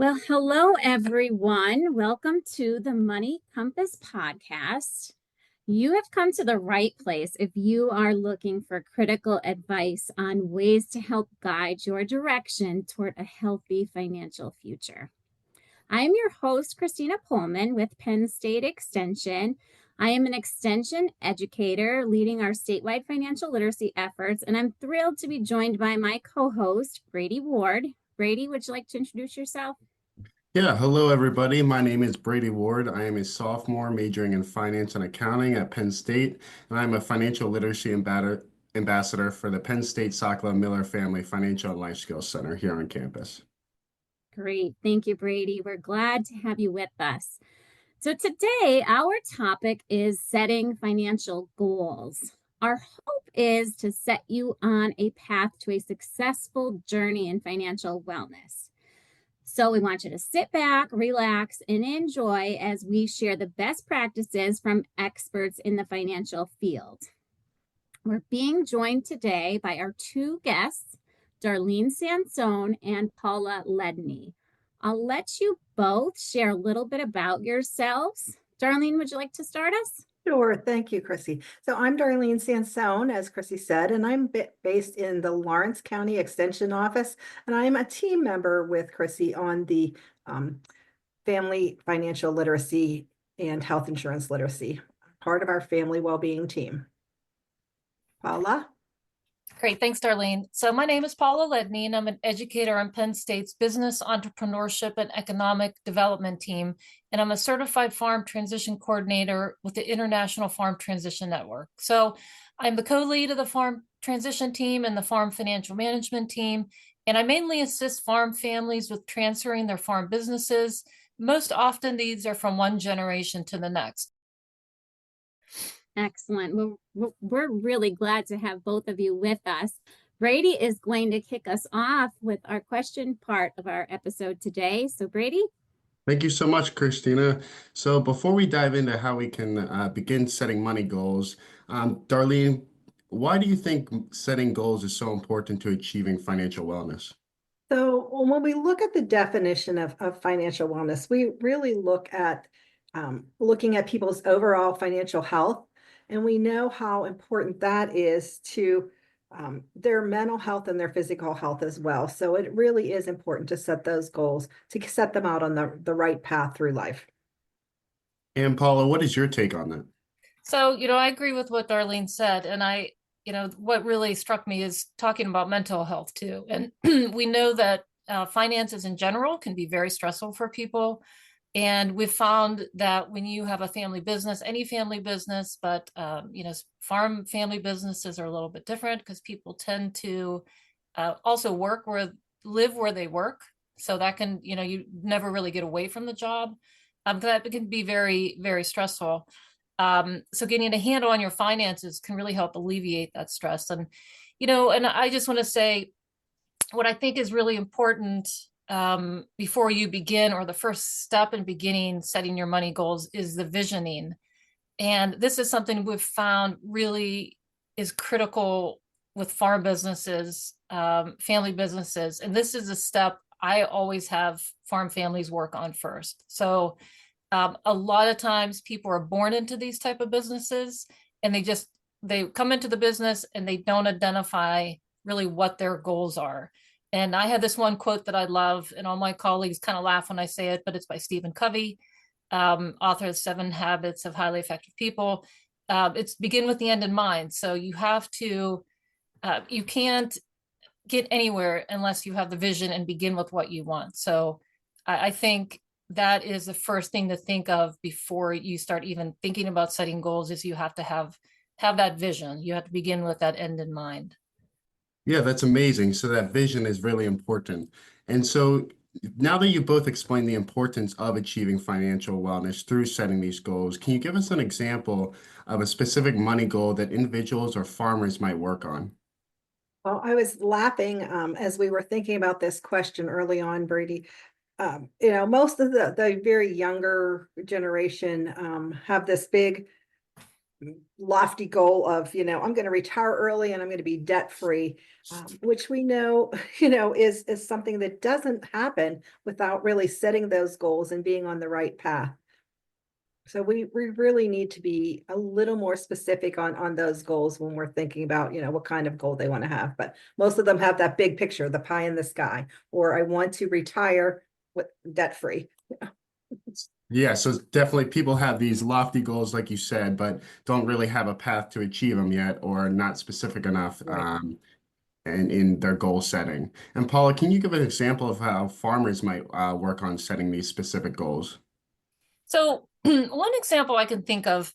Well, hello, everyone. Welcome to the Money Compass podcast. You have come to the right place if you are looking for critical advice on ways to help guide your direction toward a healthy financial future. I am your host, Christina Pullman with Penn State Extension. I am an extension educator leading our statewide financial literacy efforts, and I'm thrilled to be joined by my co-host, Brady Ward. Brady, would you like to introduce yourself? Yeah, hello everybody. My name is Brady Ward. I am a sophomore majoring in finance and accounting at Penn State, and I'm a financial literacy ambassador for the Penn State Sockla Miller Family Financial and Life Skills Center here on campus. Great. Thank you, Brady. We're glad to have you with us. So, today, our topic is setting financial goals. Our hope is to set you on a path to a successful journey in financial wellness. So, we want you to sit back, relax, and enjoy as we share the best practices from experts in the financial field. We're being joined today by our two guests, Darlene Sansone and Paula Ledney. I'll let you both share a little bit about yourselves. Darlene, would you like to start us? Sure. Thank you, Chrissy. So I'm Darlene Sansone, as Chrissy said, and I'm based in the Lawrence County Extension Office, and I'm a team member with Chrissy on the Family Financial Literacy and Health Insurance Literacy, part of our family well-being team. Paula? Great. Thanks, Darlene. So my name is Paula Ledney, and I'm an educator on Penn State's Business Entrepreneurship and Economic Development team. And I'm a certified farm transition coordinator with the International Farm Transition Network. So I'm the co-lead of the farm transition team and the farm financial management team. And I mainly assist farm families with transferring their farm businesses. Most often, these are from one generation to the next. Excellent. We're really glad to have both of you with us. Brady is going to kick us off with our question part of our episode today. So, Brady? Thank you so much, Christina. So before we dive into how we can begin setting money goals, Darlene, why do you think setting goals is so important to achieving financial wellness? So when we look at the definition of financial wellness, we really look at looking at people's overall financial health. And we know how important that is to their mental health and their physical health as well. So it really is important to set those goals, to set them out on the right path through life. And Paula, what is your take on that? So, I agree with what Darlene said. And what really struck me is talking about mental health too. And we know that finances in general can be very stressful for people. And we've found that when you have a family business, any family business, but farm family businesses are a little bit different because people tend to also live where they work. So that can, you never really get away from the job. That can be very, very stressful. So getting a handle on your finances can really help alleviate that stress. And, and I just want to say what I think is really important before you begin, or the first step in beginning setting your money goals, is the visioning. And this is something we've found really is critical with farm businesses, family businesses. And this is a step I always have farm families work on first. So a lot of times people are born into these type of businesses, and they come into the business and they don't identify really what their goals are. And I have this one quote that I love, and all my colleagues kind of laugh when I say it, but it's by Stephen Covey, author of 7 Habits of Highly Effective People. It's begin with the end in mind. So you have to, you can't get anywhere unless you have the vision and begin with what you want. So I think that is the first thing to think of before you start even thinking about setting goals, is you have to have that vision. You have to begin with that end in mind. Yeah, that's amazing. So that vision is really important. And so now that you both explained the importance of achieving financial wellness through setting these goals, can you give us an example of a specific money goal that individuals or farmers might work on? Well, I was laughing as we were thinking about this question early on, Brady. Most of the very younger generation have this big lofty goal of, I'm going to retire early and I'm going to be debt free, which we know, is something that doesn't happen without really setting those goals and being on the right path. So we really need to be a little more specific on those goals when we're thinking about, what kind of goal they want to have. But most of them have that big picture, the pie in the sky, or I want to retire with debt free. Yeah, so definitely people have these lofty goals, like you said, but don't really have a path to achieve them yet, or not specific enough Right. in their goal setting. And Paula, can you give an example of how farmers might work on setting these specific goals? So one example I can think of,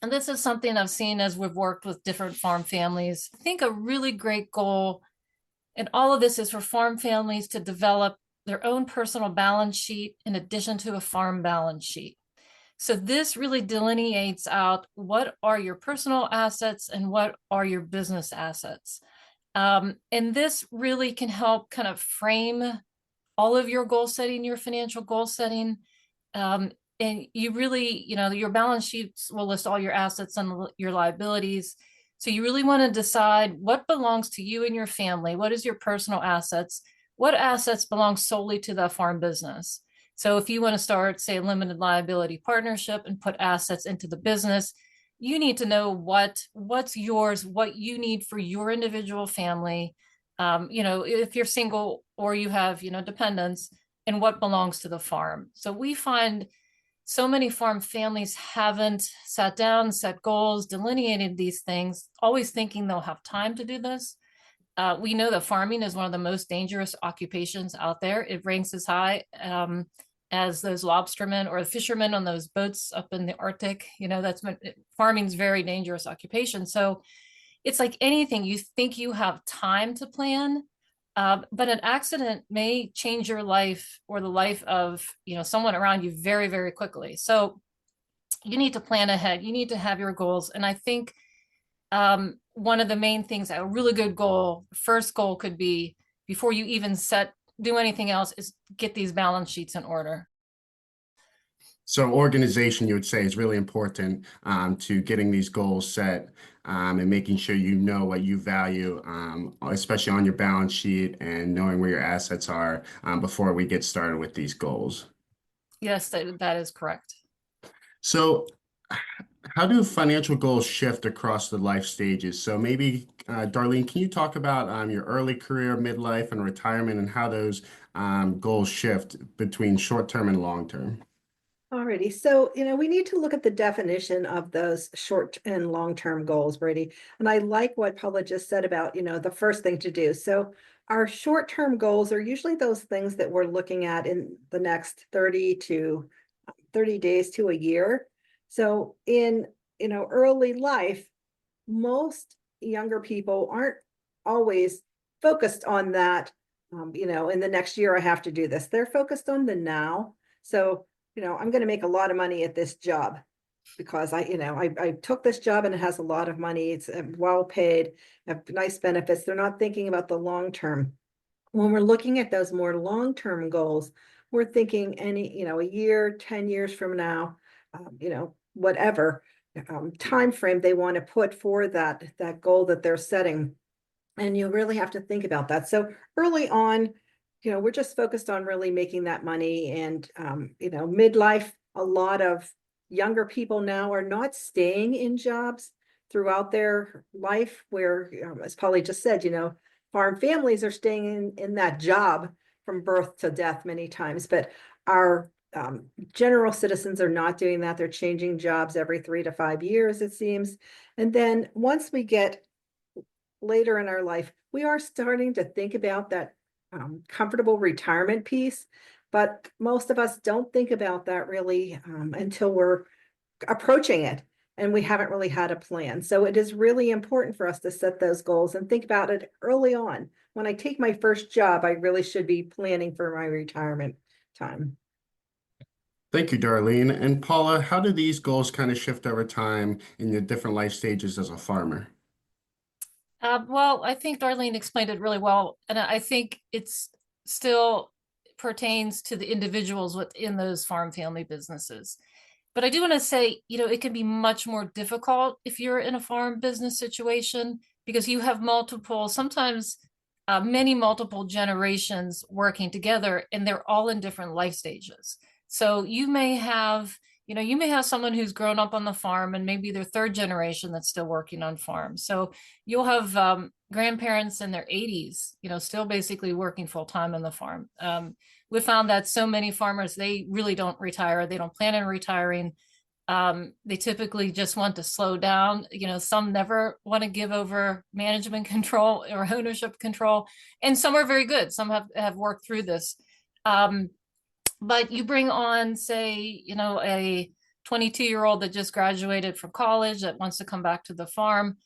and this is something I've seen as we've worked with different farm families, I think a really great goal, and all of this is for farm families to develop their own personal balance sheet in addition to a farm balance sheet. So this really delineates out what are your personal assets and what are your business assets. And this really can help kind of frame all of your goal setting, your financial goal setting. Um, and you really, your balance sheets will list all your assets and your liabilities. So you really want to decide what belongs to you and your family. What is your personal assets? What assets belong solely to the farm business? So if you want to start, say, a limited liability partnership and put assets into the business, you need to know what's yours, what you need for your individual family. If you're single or you have, dependents, and what belongs to the farm. So we find so many farm families haven't sat down, set goals, delineated these things, always thinking they'll have time to do this. We know that farming is one of the most dangerous occupations out there. It ranks as high as those lobstermen or the fishermen on those boats up in the Arctic. Farming is very dangerous occupation. So it's like anything, you think you have time to plan, but an accident may change your life or the life of someone around you very, very quickly. So you need to plan ahead. You need to have your goals. And I think one of the main things, a really good goal, first goal could be before you even do anything else, is get these balance sheets in order. So organization, you would say, is really important to getting these goals set and making sure you know what you value, especially on your balance sheet and knowing where your assets are before we get started with these goals. Yes, that is correct. So how do financial goals shift across the life stages? So maybe, Darlene, can you talk about your early career, midlife, and retirement and how those goals shift between short-term and long-term? Alrighty, so we need to look at the definition of those short and long-term goals, Brady. And I like what Paula just said about, the first thing to do. So our short-term goals are usually those things that we're looking at in the next 30 days to a year. So in, early life, most younger people aren't always focused on that. In the next year, I have to do this. They're focused on the now. So I'm going to make a lot of money at this job because I took this job and it has a lot of money. It's well paid, have nice benefits. They're not thinking about the long term. When we're looking at those more long-term goals, we're thinking a year, 10 years from now, whatever time frame they want to put for that goal that they're setting. And you really have to think about that. So early on, we're just focused on really making that money. And, midlife, a lot of younger people now are not staying in jobs throughout their life where, as Polly just said, farm families are staying in that job from birth to death many times. But our general citizens are not doing that. They're changing jobs every 3 to 5 years, it seems. And then once we get later in our life, we are starting to think about that comfortable retirement piece, but most of us don't think about that really until we're approaching it and we haven't really had a plan. So it is really important for us to set those goals and think about it early on. When I take my first job, I really should be planning for my retirement time. Thank you, Darlene. And Paula, how do these goals kind of shift over time in the different life stages as a farmer? Well, I think Darlene explained it really well, and I think it's still pertains to the individuals within those farm family businesses. But I do want to say, it can be much more difficult if you're in a farm business situation because you have multiple, sometimes many multiple generations working together, and they're all in different life stages. So you may have someone who's grown up on the farm and maybe their third generation that's still working on farms. So you'll have grandparents in their 80s, still basically working full time on the farm. We found that so many farmers, they really don't retire. They don't plan on retiring. They typically just want to slow down. Some never want to give over management control or ownership control, and some are very good. Some have worked through this. But you bring on, say, a 22-year-old that just graduated from college that wants to come back to the farm.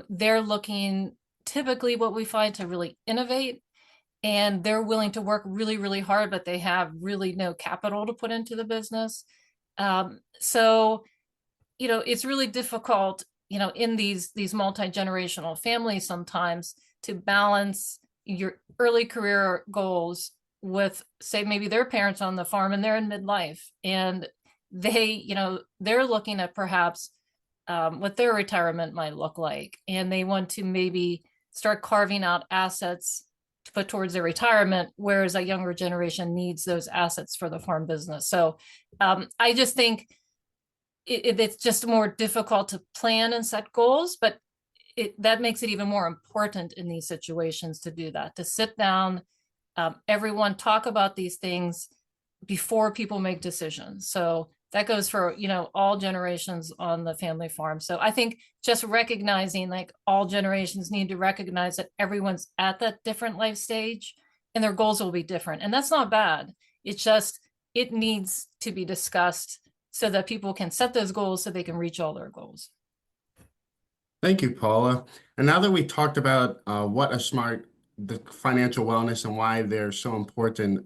They're looking typically what we find to really innovate, and they're willing to work really, really hard, but they have really no capital to put into the business. So, it's really difficult, in these multi-generational families sometimes to balance your early career goals with, say, maybe their parents on the farm and they're in midlife and they're looking at perhaps what their retirement might look like. And they want to maybe start carving out assets to put towards their retirement, whereas a younger generation needs those assets for the farm business. So I just think it's just more difficult to plan and set goals, but that makes it even more important in these situations to do that, to sit down, everyone talk about these things before people make decisions. So that goes for, all generations on the family farm. So I think just recognizing like all generations need to recognize that everyone's at that different life stage and their goals will be different. And that's not bad. It's just, it needs to be discussed so that people can set those goals so they can reach all their goals. Thank you, Paula. And now that we talked about the financial wellness and why they're so important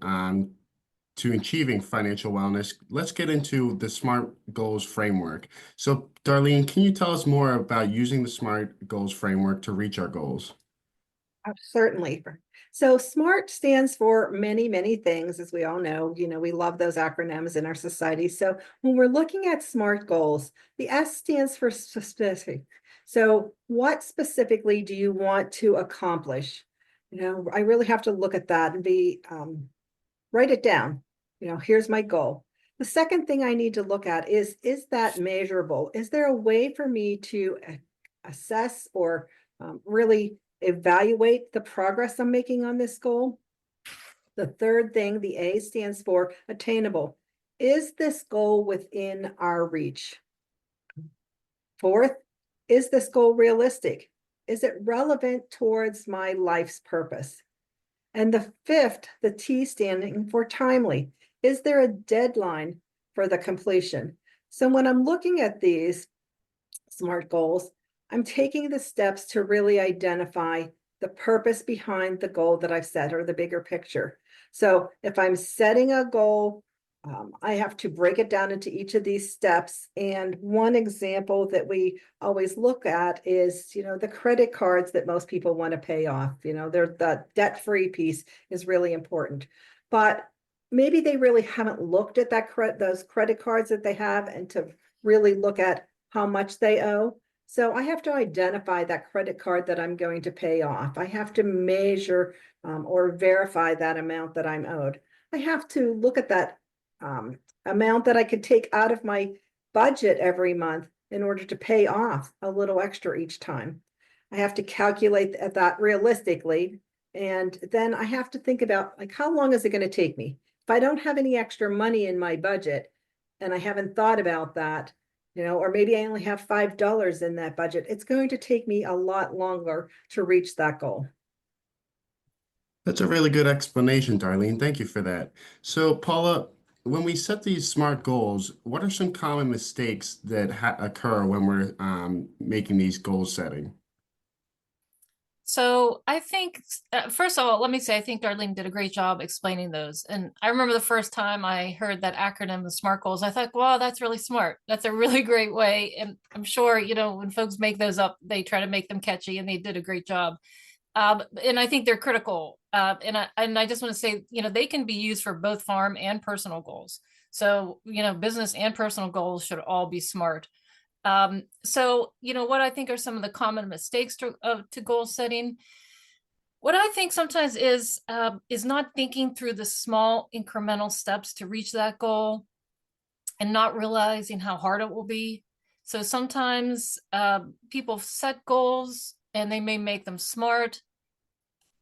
to achieving financial wellness, let's get into the SMART goals framework. So, Darlene, can you tell us more about using the SMART goals framework to reach our goals? Certainly. So SMART stands for many, many things, as we all know. We love those acronyms in our society. So when we're looking at SMART goals, the S stands for specific. So what specifically do you want to accomplish? I really have to look at that and write it down. Here's my goal. The second thing I need to look at is that measurable? Is there a way for me to assess or really evaluate the progress I'm making on this goal? The third thing, the A, stands for attainable. Is this goal within our reach? Fourth, is this goal realistic? Is it relevant towards my life's purpose? And the fifth, the T, standing for timely. Is there a deadline for the completion? So when I'm looking at these SMART goals, I'm taking the steps to really identify the purpose behind the goal that I've set, or the bigger picture. So if I'm setting a goal, I have to break it down into each of these steps. And one example that we always look at is, the credit cards that most people want to pay off. The debt-free piece is really important. But maybe they really haven't looked at those credit cards that they have and to really look at how much they owe. So I have to identify that credit card that I'm going to pay off. I have to measure or verify that amount that I'm owed. I have to look at that amount that I could take out of my budget every month in order to pay off a little extra each time. I have to calculate that realistically. And then I have to think about, like, how long is it going to take me? If I don't have any extra money in my budget and I haven't thought about that, or maybe I only have $5 in that budget, it's going to take me a lot longer to reach that goal. That's a really good explanation, Darlene. Thank you for that. So, Paula, when we set these SMART goals, what are some common mistakes that occur when we're making these goal setting? So I think, first of all, let me say, I think Darlene did a great job explaining those. And I remember the first time I heard that acronym, the SMART goals, I thought, wow, that's really smart. That's a really great way. And I'm sure, when folks make those up, they try to make them catchy, and they did a great job. And I think they're critical. And I just want to say, they can be used for both farm and personal goals. So, business and personal goals should all be SMART. So, what I think are some of the common mistakes to goal setting. What I think sometimes is not thinking through the small incremental steps to reach that goal and not realizing how hard it will be. So sometimes people set goals and they may make them SMART,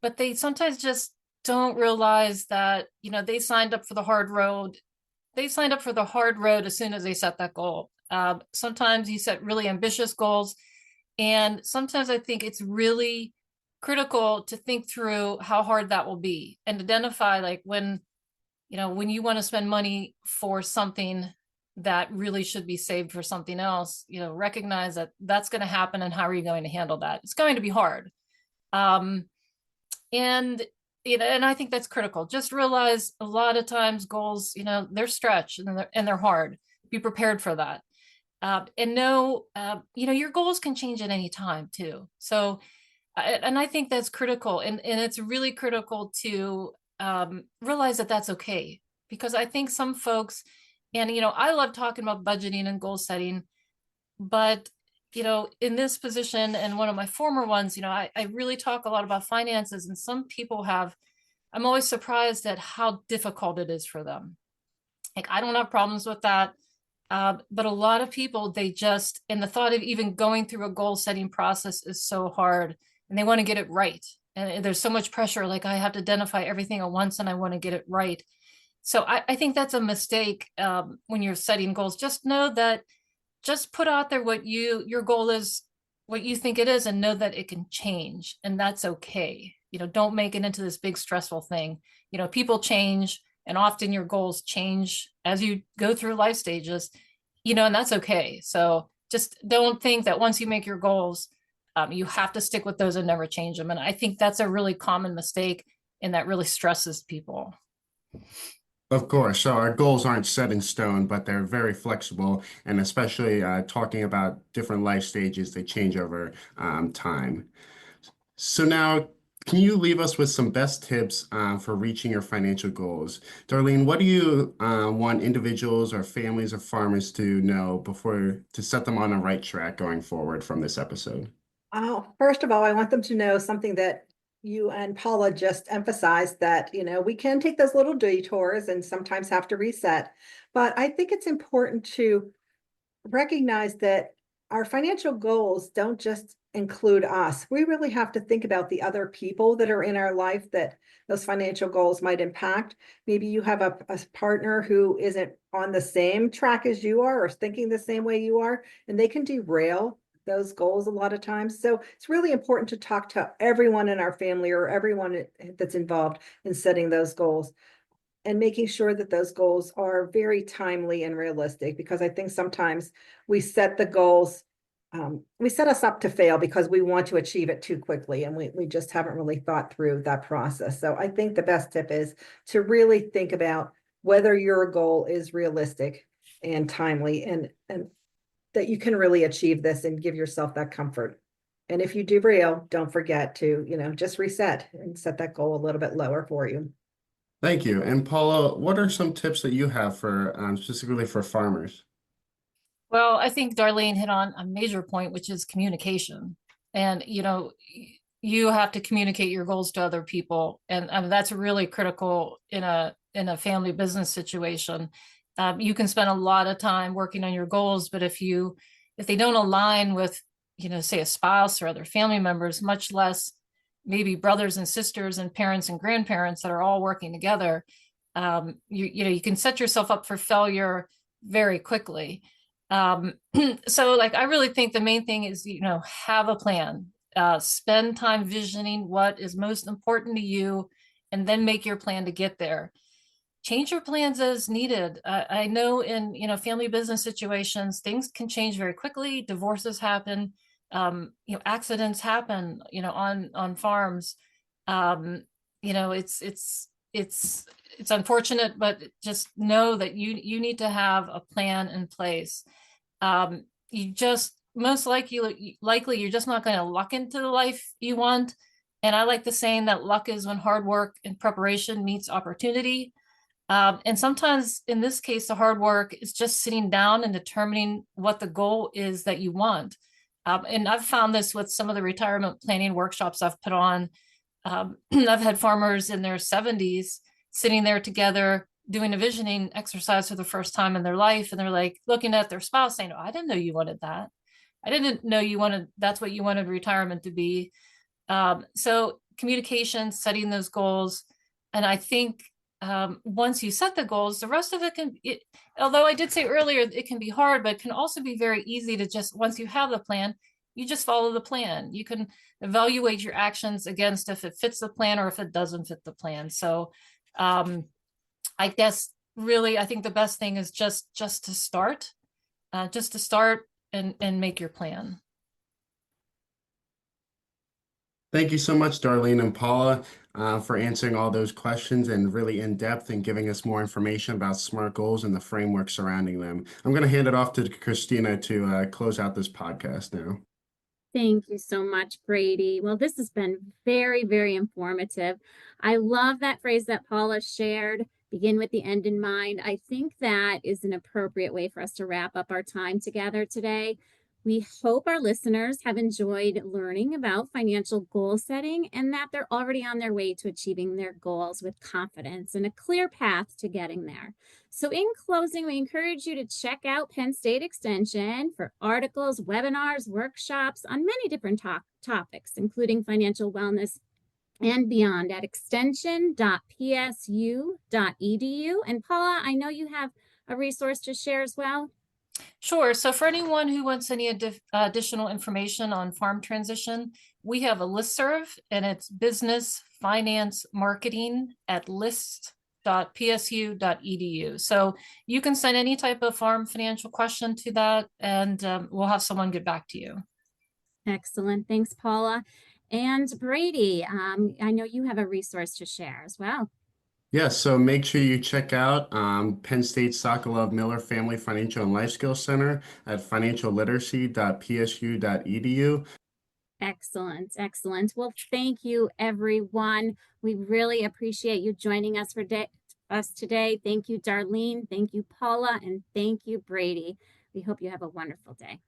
but they sometimes just don't realize that, they signed up for the hard road. They signed up for the hard road as soon as they set that goal. Sometimes you set really ambitious goals. And sometimes I think it's really critical to think through how hard that will be and identify like when you want to spend money for something that really should be saved for something else, recognize that that's going to happen and how are you going to handle that? It's going to be hard. And I think that's critical. Just realize a lot of times goals, they're stretched and they're hard. Be prepared for that. And know, your goals can change at any time too. So, and I think that's critical. And it's really critical to realize that that's okay. Because I think some folks, and, I love talking about budgeting and goal setting, but, in this position and one of my former ones, I really talk a lot about finances, and some people I'm always surprised at how difficult it is for them. Like, I don't have problems with that. But a lot of people, and the thought of even going through a goal setting process is so hard, and they want to get it right. And there's so much pressure, like I have to identify everything at once and I want to get it right. So I think that's a mistake when you're setting goals. Just know that, just put out there what your goal is, what you think it is, and know that it can change, and that's okay. Don't make it into this big stressful thing. People change, and often your goals change as you go through life stages, and that's okay. So just don't think that once you make your goals, you have to stick with those and never change them. And I think that's a really common mistake, and that really stresses people. Of course. So our goals aren't set in stone, but they're very flexible. And especially talking about different life stages, they change over time. So now, can you leave us with some best tips for reaching your financial goals? Darlene, what do you want individuals or families or farmers to know to set them on the right track going forward from this episode? Oh, first of all, I want them to know something that you and Paula just emphasized, that, we can take those little detours and sometimes have to reset. But I think it's important to recognize that our financial goals don't just include us. We really have to think about the other people that are in our life that those financial goals might impact. Maybe you have a partner who isn't on the same track as you are or thinking the same way you are, and they can derail those goals a lot of times. So it's really important to talk to everyone in our family or everyone that's involved in setting those goals, and making sure that those goals are very timely and realistic, because I think sometimes we set the goals, we set us up to fail because we want to achieve it too quickly, and we just haven't really thought through that process. So I think the best tip is to really think about whether your goal is realistic and timely, and that you can really achieve this and give yourself that comfort. And if you derail, don't forget to, just reset and set that goal a little bit lower for you. Thank you. And Paula, what are some tips that you have for specifically for farmers? Well, I think Darlene hit on a major point, which is communication. And, you have to communicate your goals to other people. And I mean, that's really critical in a family business situation. You can spend a lot of time working on your goals, but if they don't align with, say a spouse or other family members, much less maybe brothers and sisters and parents and grandparents that are all working together, you can set yourself up for failure very quickly. So like, I really think the main thing is, have a plan, spend time visioning what is most important to you, and then make your plan to get there. Change your plans as needed. I know in, family business situations, things can change very quickly. Divorces happen, accidents happen, on farms. It's unfortunate, but just know that you need to have a plan in place. You just most likely you're just not going to luck into the life you want. And I like the saying that luck is when hard work and preparation meets opportunity. And sometimes in this case, the hard work is just sitting down and determining what the goal is that you want. And I've found this with some of the retirement planning workshops I've put on. I've had farmers in their 70s sitting there together doing a visioning exercise for the first time in their life. And they're like looking at their spouse saying, oh, I didn't know you wanted that. I didn't know that's what you wanted retirement to be. So communication, setting those goals. And I think once you set the goals, the rest of it although I did say earlier, it can be hard, but it can also be very easy to just, once you have the plan, you just follow the plan. You can evaluate your actions against if it fits the plan or if it doesn't fit the plan. So I guess really, I think the best thing is just to start, and make your plan. Thank you so much, Darlene and Paula, for answering all those questions and really in depth and giving us more information about SMART goals and the framework surrounding them. I'm going to hand it off to Christina to close out this podcast now. Thank you so much, Brady. Well, this has been very, very informative. I love that phrase that Paula shared, begin with the end in mind. I think that is an appropriate way for us to wrap up our time together today. We hope our listeners have enjoyed learning about financial goal setting and that they're already on their way to achieving their goals with confidence and a clear path to getting there. So in closing, we encourage you to check out Penn State Extension for articles, webinars, workshops on many different topics, including financial wellness and beyond at extension.psu.edu. And Paula, I know you have a resource to share as well. Sure. So for anyone who wants any additional information on farm transition, we have a listserv, and it's business finance marketing at list.psu.edu. So you can send any type of farm financial question to that, and we'll have someone get back to you. Excellent. Thanks, Paula. And Brady, I know you have a resource to share as well. Yes, so make sure you check out Penn State Sokolov Miller Family Financial and Life Skills Center at financialliteracy.psu.edu. Excellent, excellent. Well, thank you, everyone. We really appreciate you joining us today. Thank you, Darlene. Thank you, Paula, and thank you, Brady. We hope you have a wonderful day.